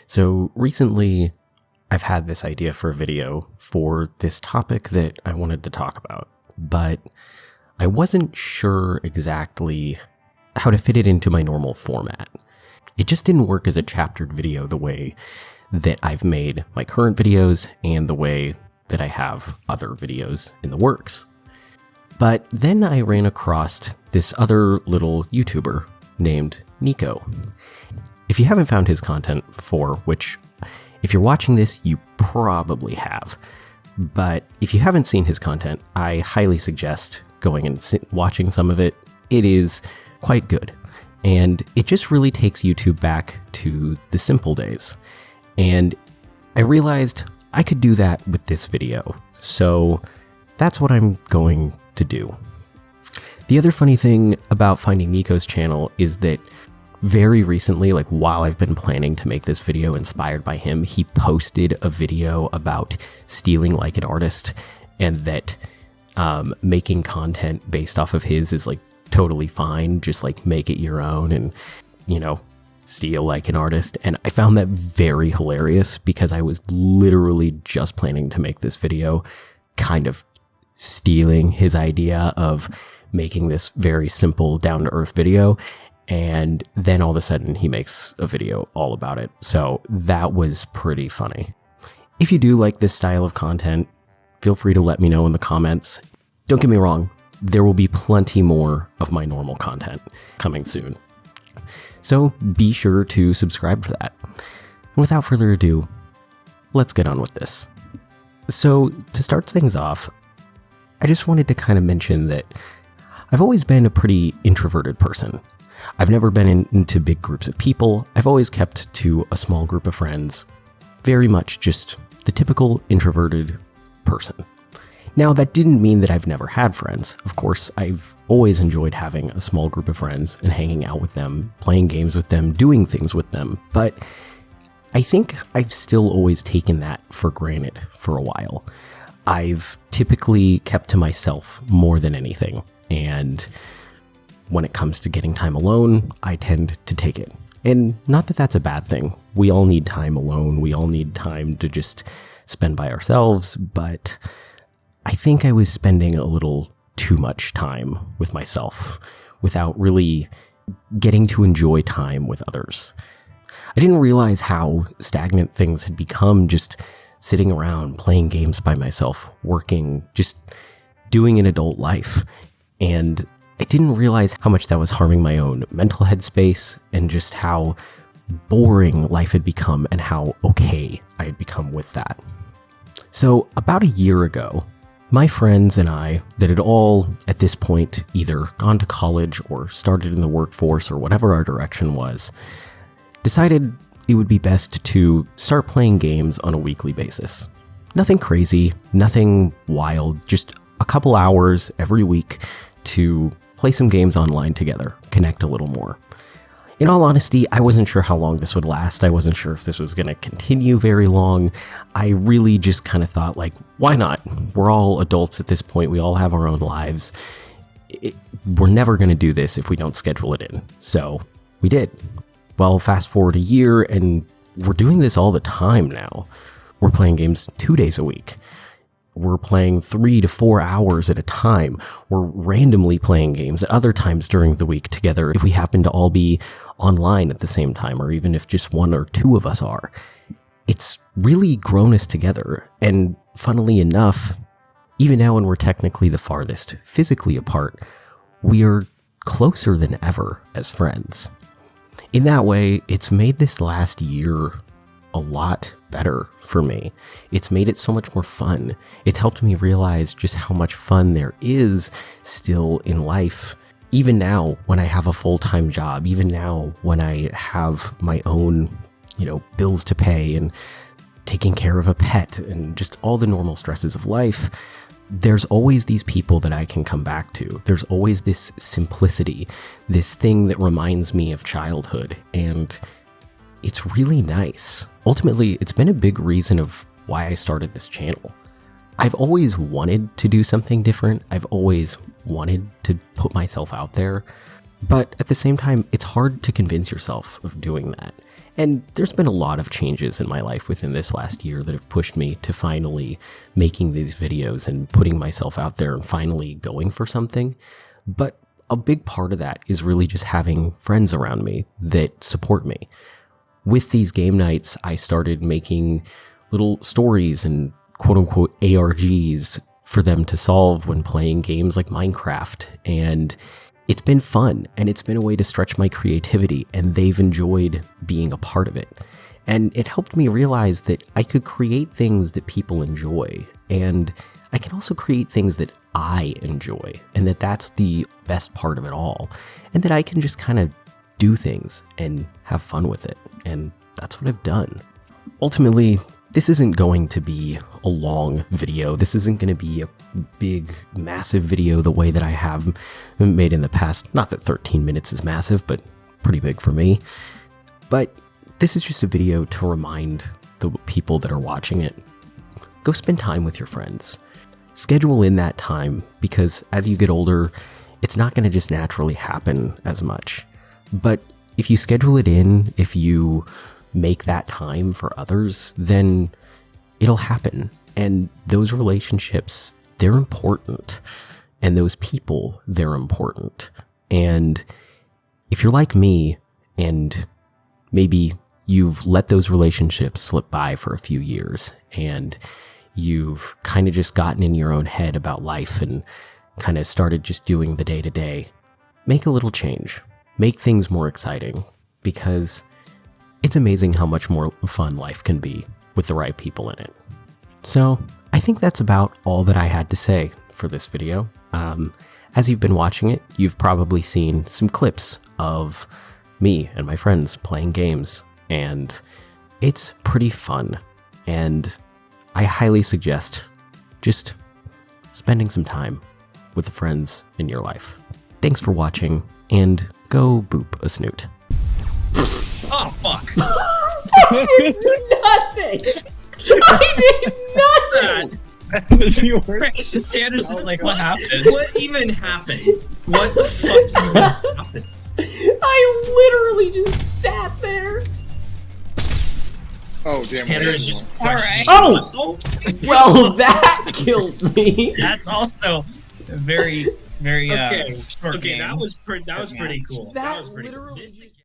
So recently, I've had this idea for a video for this topic that I wanted to talk about, but I wasn't sure exactly how to fit it into my normal format. It just didn't work as a chaptered video the way that I've made my current videos and the way that I have other videos in the works. But then I ran across this other little YouTuber named Nico. If you haven't found his content before, which if you're watching this, you probably have, but if you haven't seen his content, I highly suggest going and watching some of it. It is quite good, and it just really takes YouTube back to the simple days. And I realized I could do that with this video, so that's what I'm going to do. The other funny thing about finding Nico's channel is that very recently, like while I've been planning to make this video inspired by him, he posted a video about stealing like an artist, and that making content based off of his is like totally fine. Just like make it your own and, steal like an artist. And I found that very hilarious because I was literally just planning to make this video, kind of stealing his idea of making this very simple, down-to-earth video. And then all of a sudden he makes a video all about it. So that was pretty funny. If you do like this style of content, feel free to let me know in the comments. Don't get me wrong, there will be plenty more of my normal content coming soon. So be sure to subscribe for that. And without further ado, let's get on with this. So to start things off, I just wanted to kind of mention that I've always been a pretty introverted person. I've never been into big groups of people. I've always kept to a small group of friends. Very much just the typical introverted person. Now, that didn't mean that I've never had friends. Of course, I've always enjoyed having a small group of friends and hanging out with them, playing games with them, doing things with them. But I think I've still always taken that for granted for a while. I've typically kept to myself more than anything. And when it comes to getting time alone, I tend to take it. And not that that's a bad thing. We all need time alone. We all need time to just spend by ourselves. But I think I was spending a little too much time with myself without really getting to enjoy time with others. I didn't realize how stagnant things had become, just sitting around, playing games by myself, working, just doing an adult life. And I didn't realize how much that was harming my own mental headspace and just how boring life had become and how okay I had become with that. So about a year ago, my friends and I that had all at this point either gone to college or started in the workforce or whatever our direction was, decided it would be best to start playing games on a weekly basis. Nothing crazy, nothing wild, just a couple hours every week to play some games online together, connect a little more. In all honesty, I wasn't sure how long this would last. I wasn't sure if this was going to continue very long. I really just kind of thought, like, why not? We're all adults at this point. We all have our own lives. We're never going to do this if we don't schedule it in. So we did. Well, fast forward a year, and we're doing this all the time now. We're playing games 2 days a week. We're playing 3 to 4 hours at a time. We're randomly playing games at other times during the week together if we happen to all be online at the same time, or even if just one or two of us are. It's really grown us together, and funnily enough, even now when we're technically the farthest physically apart, we are closer than ever as friends. In that way, it's made this last year a lot better for me. It's made it so much more fun. It's helped me realize just how much fun there is still in life. Even now when I have a full-time job, even now when I have my own, bills to pay and taking care of a pet and just all the normal stresses of life, there's always these people that I can come back to. There's always this simplicity, this thing that reminds me of childhood, and it's really nice. Ultimately, it's been a big reason of why I started this channel. I've always wanted to do something different. I've always wanted to put myself out there. But at the same time, it's hard to convince yourself of doing that. And there's been a lot of changes in my life within this last year that have pushed me to finally making these videos and putting myself out there and finally going for something. But a big part of that is really just having friends around me that support me. With these game nights, I started making little stories and quote-unquote ARGs for them to solve when playing games like Minecraft, and it's been fun, and it's been a way to stretch my creativity, and they've enjoyed being a part of it. And it helped me realize that I could create things that people enjoy, and I can also create things that I enjoy, and that's the best part of it all, and that I can just kind of do things and have fun with it, and that's what I've done. Ultimately, this isn't going to be a long video. This isn't going to be a big, massive video the way that I have made in the past. Not that 13 minutes is massive, but pretty big for me. But this is just a video to remind the people that are watching it. Go spend time with your friends. Schedule in that time, because as you get older, it's not going to just naturally happen as much. But if you schedule it in, if you make that time for others, then it'll happen. And those relationships, they're important. And those people, they're important. And if you're like me, and maybe you've let those relationships slip by for a few years, and you've kind of just gotten in your own head about life and kind of started just doing the day-to-day, make a little change. Make things more exciting, because it's amazing how much more fun life can be with the right people in it. So I think that's about all that I had to say for this video. As you've been watching it, you've probably seen some clips of me and my friends playing games, and it's pretty fun. And I highly suggest just spending some time with the friends in your life. Thanks for watching, and go boop a snoot. Oh, fuck. I did nothing! I did nothing! Tanner's just like, what happened? What even happened? What the fuck even happened? I literally just sat there. Oh, damn. Tanner is just Alright. Oh! Well, that killed me. That's also very, very Okay, short okay, game. that was pretty cool. That was pretty literally cool. just